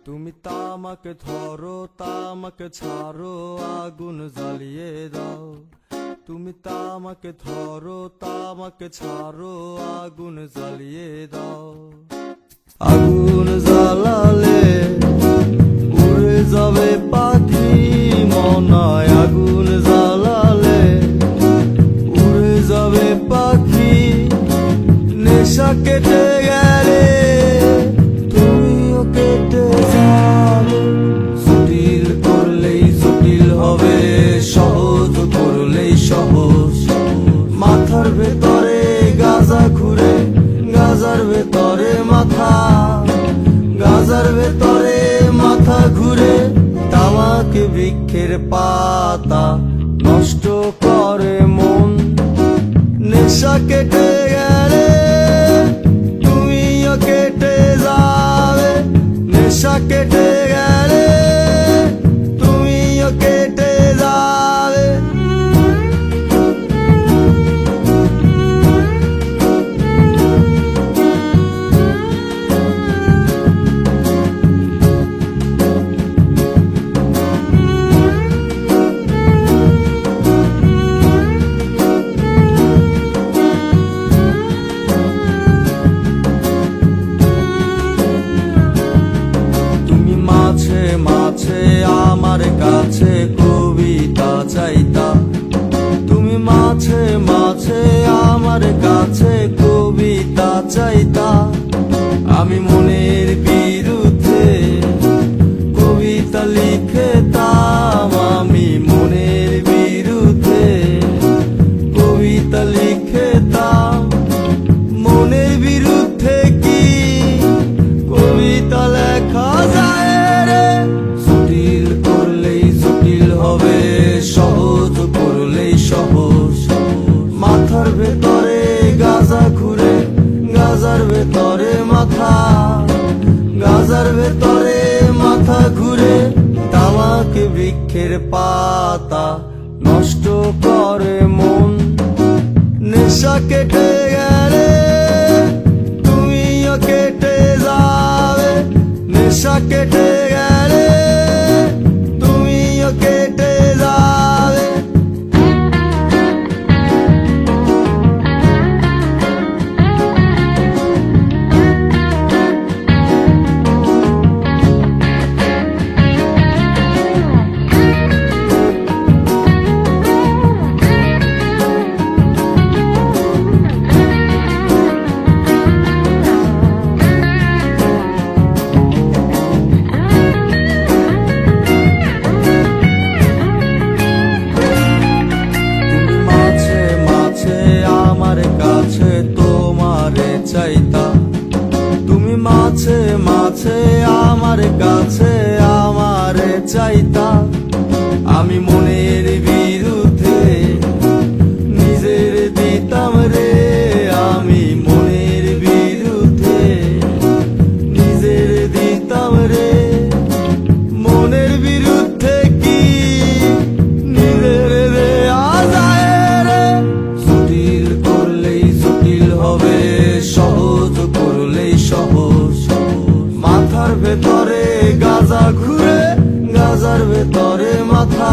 তুমি তামাকে ধরো তামাকে ছাড়ো আগুন জ্বালিয়ে দাও। তুমি তামাকে ধরো তামাকে ছাড়ো আগুন জ্বালিয়ে দাও। আগুন জ্বালালে উড়ে যাবে পাখি মনায়। আগুন জ্বালালে উড়ে যাবে পাখি। নেশা কেটে গেলে তুমিও কেটে যাবে। জটিল করলেই জটিল হবে, সহজ করলেই সহজ। মাথার ভেতরে গাজা ঘুরে, গাজার ভেতরে মাথা, গাজার ভেতরে মাথা ঘুরে। তামাক বৃক্ষের পাতা নষ্ট করে মন। নেশা কেটে গেলে তুমিও কেটে যাবে। নেশা কেটে গেলে তুমিও কেটে যাবে। মাঝে আমার কাছে কবিতা চাইতা। তুমি মাঝে মাঝে আমার কাছে কবিতা চাইতা। আমি মনের বিরুদ্ধে কবিতা লিখতাম। আমি মনের বিরুদ্ধে কবিতা লিখতাম। মনের বিরুদ্ধে কি কবিতা লেখা যায়? সহজ করলেই সহজ। মাথার ভেতরে গাজা ঘুরে, গাজার ভেতরে মাথা, গাজার ভেতরে মাথা ঘুরে। তামাক বৃক্ষের পাতা নষ্ট করে মন। নেশা কেটে গেলে তুমিও কেটে যাবে। নেশা কেটে গেলে তুমিও কেটে যাবে। তোমারে চাইতা। তুমি মাঝে মাঝে আমার কাছে আমারে চাইতা। আমি মনের বিরুদ্ধে নিজের দিতাম রে। আমি মনের বিরুদ্ধে নিজের দিতাম রে। মনের বিরুদ্ধে কি নিজের দেয়া যায় রে? জটিল করলেই জটিল হবে, সহজ করলেই সহজ। মাথার ভেতরে গাজা ঘুরে, গাজার ভেতরে মাথা,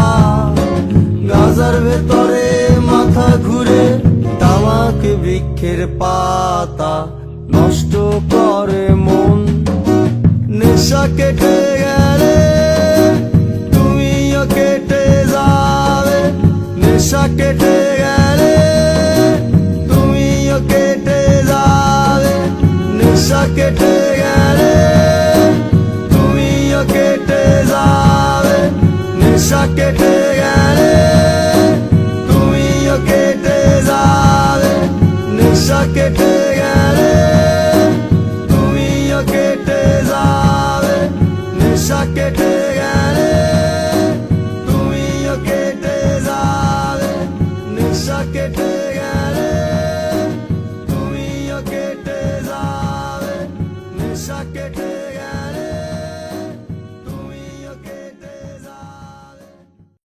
গাজার ভেতরে মাথা ঘুরে। তামাক বৃক্ষের পাতা নষ্ট করে মন। নেশা কেটে গেলে তুমিও কেটে যাবে। নেশা কেটে গেলে তুমিও কেটে যাবে। নেশা কেটে গেলে তুমিও কেটে যাবে। নেশা কেটে গেলে তুমিও কেটে যাবে। নেশা কেটে